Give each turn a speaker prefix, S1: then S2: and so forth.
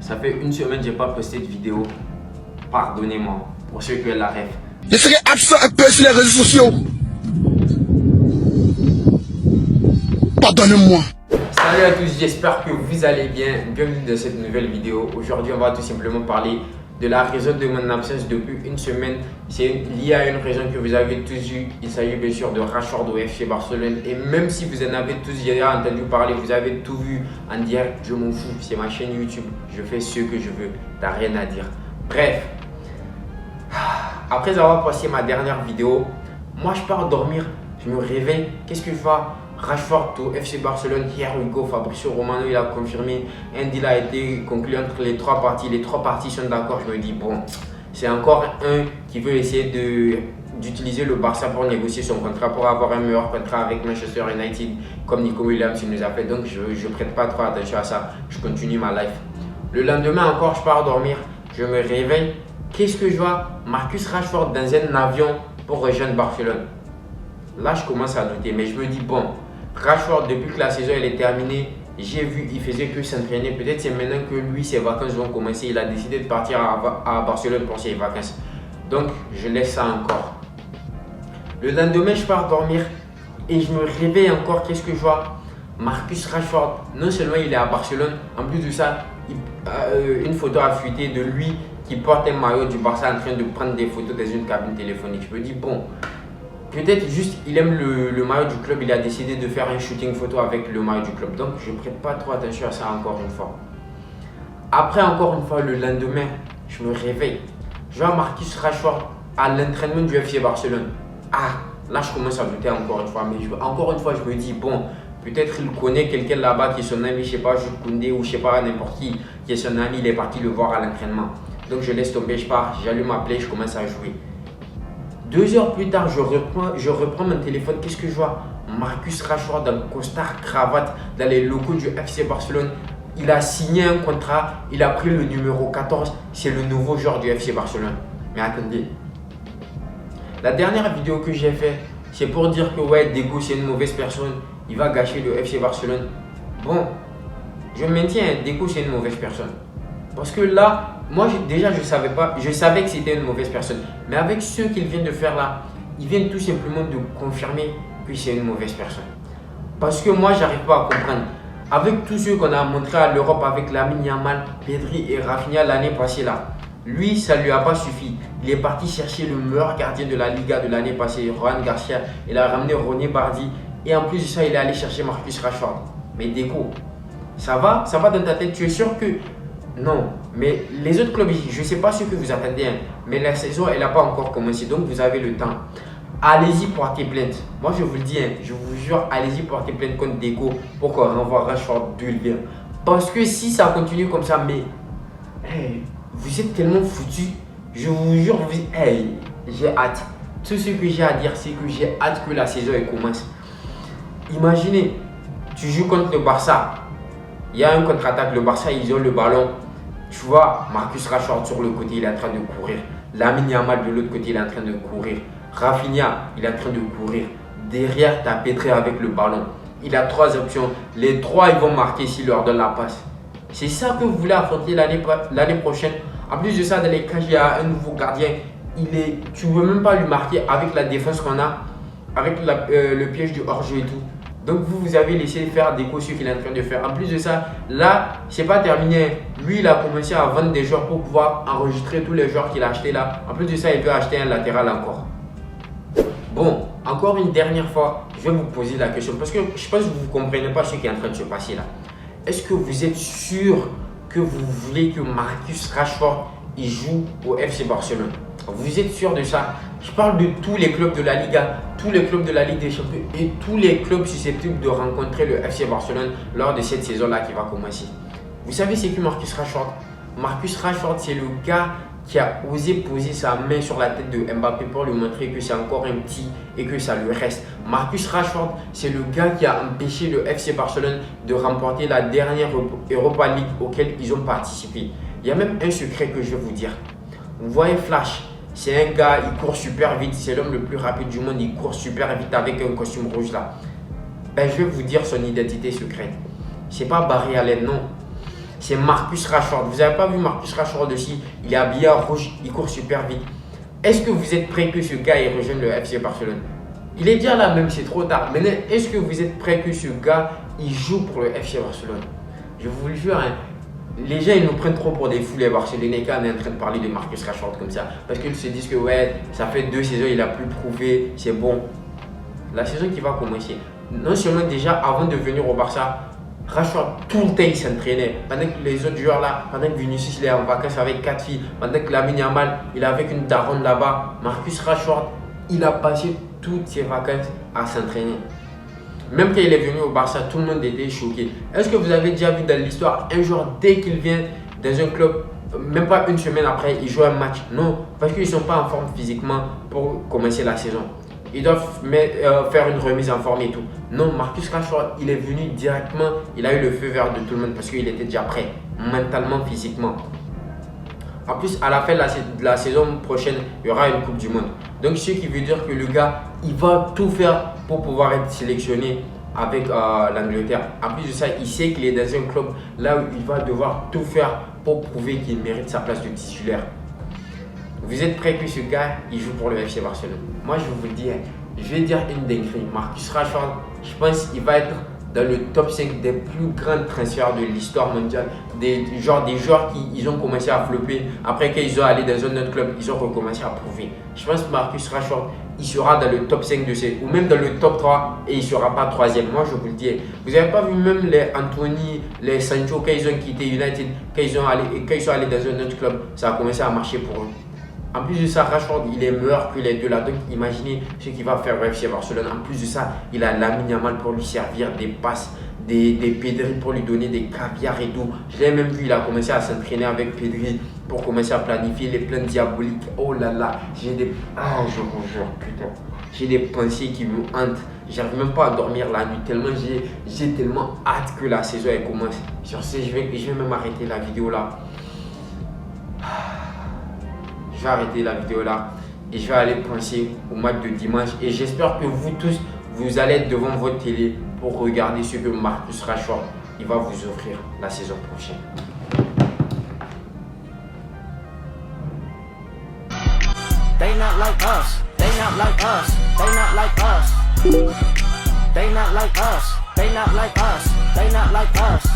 S1: Ça fait une semaine que j'ai pas posté de vidéo. Pardonnez-moi pour ceux qui ont la rêve.
S2: Je serai absent un peu sur les réseaux sociaux. Pardonnez-moi.
S1: Salut à tous, j'espère que vous allez bien. Bienvenue dans cette nouvelle vidéo. Aujourd'hui, on va tout simplement parler de la raison de mon absence depuis une semaine. C'est lié à une raison que vous avez tous eue. Il s'agit bien sûr de Rashford au FC Barcelone. Et même si vous en avez tous déjà entendu parler, vous avez tout vu en direct, je m'en fous. C'est ma chaîne YouTube. Je fais ce que je veux. T'as rien à dire. Bref. Après avoir posté ma dernière vidéo, moi je pars dormir. Je me réveille. Qu'est-ce que je fais? Rashford au FC Barcelone, here we go. Fabricio Romano il a confirmé. Un deal a été conclu entre les trois parties. Les trois parties sont d'accord. Je me dis, bon, c'est encore un qui veut essayer d'utiliser le Barça pour négocier son contrat, pour avoir un meilleur contrat avec Manchester United, comme Nico Williams nous a fait. Donc, je ne prête pas trop attention à ça. Je continue ma life. Le lendemain encore, je pars dormir. Je me réveille. Qu'est-ce que je vois? Marcus Rashford dans un avion pour rejoindre Barcelone. Là, je commence à douter, mais je me dis, bon, Rashford, depuis que la saison elle est terminée, j'ai vu il faisait que s'entraîner. Peut-être c'est maintenant que lui, ses vacances vont commencer. Il a décidé de partir à Barcelone pour ses vacances. Donc, je laisse ça encore. Le lendemain, je pars dormir et je me réveille encore. Qu'est-ce que je vois? Marcus Rashford, non seulement il est à Barcelone, en plus de ça, une photo a fuité de lui qui porte un maillot du Barça en train de prendre des photos dans une cabine téléphonique. Je me dis, bon, peut-être juste il aime le maillot du club, il a décidé de faire un shooting photo avec le maillot du club. Donc je ne prête pas trop attention à ça encore une fois. Après encore une fois, le lendemain, je me réveille. Je vois Marcus Rashford à l'entraînement du FC Barcelone. Ah, là je commence à douter encore une fois. Mais encore une fois, je me dis, bon, peut-être il connaît quelqu'un là-bas qui est son ami, je ne sais pas, Jules Koundé ou je ne sais pas, n'importe qui est son ami, il est parti le voir à l'entraînement. Donc je laisse tomber, je pars, j'allume ma play, je commence à jouer. 2 heures plus tard, je reprends mon téléphone. Qu'est-ce que je vois? Marcus Rashford en costard, cravate, dans les locaux du FC Barcelone. Il a signé un contrat, il a pris le numéro 14. C'est le nouveau joueur du FC Barcelone. Mais attendez, la dernière vidéo que j'ai faite, c'est pour dire que ouais, Deco c'est une mauvaise personne. Il va gâcher le FC Barcelone. Bon, je maintiens, Deco c'est une mauvaise personne. Parce que là, moi déjà je savais pas, je savais que c'était une mauvaise personne. Mais avec ce qu'il vient de faire là, il vient tout simplement de confirmer que c'est une mauvaise personne. Parce que moi j'arrive pas à comprendre. Avec tous ceux qu'on a montré à l'Europe avec Lamine Yamal, Pedri et Rafinha l'année passée là, lui ça lui a pas suffi. Il est parti chercher le meilleur gardien de la Liga de l'année passée, Rohan Garcia. Il a ramené Ronny Bardi. Et en plus de ça, il est allé chercher Marcus Rashford. Mais Deco, ça va dans ta tête? Tu es sûr que... Non, mais les autres clubs, je ne sais pas ce que vous attendez, hein, mais la saison, elle n'a pas encore commencé, donc vous avez le temps. Allez-y porter plainte. Moi, je vous le dis, hein, je vous jure, allez-y porter plainte contre Deco pour qu'on renvoie Rashford d'où il vient. Parce que si ça continue comme ça, mais hey, vous êtes tellement foutus, je vous jure, hey, j'ai hâte. Tout ce que j'ai à dire, c'est que j'ai hâte que la saison elle commence. Imaginez, tu joues contre le Barça. Il y a un contre-attaque, le Barça, ils ont le ballon. Tu vois, Marcus Rashford sur le côté, il est en train de courir. Lamine Yamal de l'autre côté, il est en train de courir. Rafinha, il est en train de courir. Derrière, tu as Pedri avec le ballon. Il a 3 options. Les 3, ils vont marquer s'il leur donne la passe. C'est ça que vous voulez affronter l'année prochaine. En plus de ça, dans les cages, il y a un nouveau gardien. Tu ne veux même pas lui marquer avec la défense qu'on a, avec le piège du hors-jeu et tout. Donc vous avez laissé faire Deco ce qu'il est en train de faire. En plus de ça, là, c'est pas terminé. Lui, il a commencé à vendre des joueurs pour pouvoir enregistrer tous les joueurs qu'il a achetés là. En plus de ça, il veut acheter un latéral encore. Bon, encore une dernière fois, je vais vous poser la question parce que je pense que vous ne comprenez pas ce qui est en train de se passer là. Est-ce que vous êtes sûr que vous voulez que Marcus Rashford il joue au FC Barcelone? Vous êtes sûr de ça? Je parle de tous les clubs de la Liga, tous les clubs de la Ligue des Champions et tous les clubs susceptibles de rencontrer le FC Barcelone lors de cette saison-là qui va commencer. Vous savez c'est qui Marcus Rashford? Marcus Rashford, c'est le gars qui a osé poser sa main sur la tête de Mbappé pour lui montrer que c'est encore un petit et que ça lui reste. Marcus Rashford, c'est le gars qui a empêché le FC Barcelone de remporter la dernière Europa League auquel ils ont participé. Il y a même un secret que je vais vous dire. Vous voyez Flash, c'est un gars, il court super vite, c'est l'homme le plus rapide du monde, il court super vite avec un costume rouge là. Ben, je vais vous dire son identité secrète. C'est pas Barry Allen, non. c'est Marcus Rashford. Vous n'avez pas vu Marcus Rashford aussi? Il est habillé en rouge, il court super vite. Est-ce que vous êtes prêt que ce gars il rejoigne le FC Barcelone? Il est déjà là, même c'est trop tard. Maintenant, est-ce que vous êtes prêt que ce gars il joue pour le FC Barcelone? Je vous le jure, hein, les gens ils nous prennent trop pour des fous les Barcelonais quand on est en train de parler de Marcus Rashford comme ça. Parce qu'ils se disent que ouais, ça fait 2 saisons, il a plus prouvé, c'est bon. La saison qui va commencer, non seulement déjà avant de venir au Barça, Rashford tout le temps il s'entraînait. Pendant que les autres joueurs là, pendant que Vinicius il est en vacances avec 4 filles, pendant que Lamine Yamal il est avec une daronne là-bas, Marcus Rashford il a passé toutes ses vacances à s'entraîner. Même quand il est venu au Barça, tout le monde était choqué. Est-ce que vous avez déjà vu dans l'histoire un joueur dès qu'il vient dans un club, même pas une semaine après, il joue un match? Non, parce qu'ils ne sont pas en forme physiquement pour commencer la saison. Ils doivent faire une remise en forme et tout. Non, Marcus Rashford, il est venu directement, il a eu le feu vert de tout le monde parce qu'il était déjà prêt, mentalement, physiquement. En plus, à la fin de la saison prochaine, il y aura une Coupe du Monde. Donc, ce qui veut dire que le gars, il va tout faire pour pouvoir être sélectionné avec l'Angleterre. En plus de ça, il sait qu'il est dans un club là où il va devoir tout faire pour prouver qu'il mérite sa place de titulaire. Vous êtes prêts que ce gars, il joue pour le FC Barcelone? Moi, je vous le dis, je vais dire une dinguerie. Marcus Rashford, je pense qu'il va être dans le top 5 des plus grands transferts de l'histoire mondiale. Des joueurs qui ils ont commencé à flopper. Après, quand ils ont allé dans un autre club, ils ont recommencé à prouver. Je pense que Marcus Rashford, il sera dans le top 5 de ces, ou même dans le top 3 et il ne sera pas 3e. Moi, je vous le dis. Vous n'avez pas vu même les Anthony, les Sancho, quand ils ont quitté United, quand ils sont allés dans un autre club, ça a commencé à marcher pour eux. En plus de ça, Rashford, il est meilleur que les deux là. Donc, imaginez ce qu'il va faire au FC Barcelone. En plus de ça, il a Lamine Yamal pour lui servir des passes, des Pedri pour lui donner des caviars et tout. Je l'ai même vu, il a commencé à s'entraîner avec Pedri pour commencer à planifier les plans diaboliques. Oh là là, j'ai des... Ah, je vous jure, putain. J'ai des pensées qui me hantent. J'arrive même pas à dormir la nuit tellement j'ai tellement hâte que la saison elle commence. Sur ce, je vais même arrêter la vidéo là. Je vais arrêter la vidéo là et je vais aller penser au match de dimanche. Et j'espère que vous tous, vous allez être devant votre télé pour regarder ce que Marcus Rashford il va vous offrir la saison prochaine.
S3: They not like us. They not like us. They not like us. They not like us. They not like us. They not like us.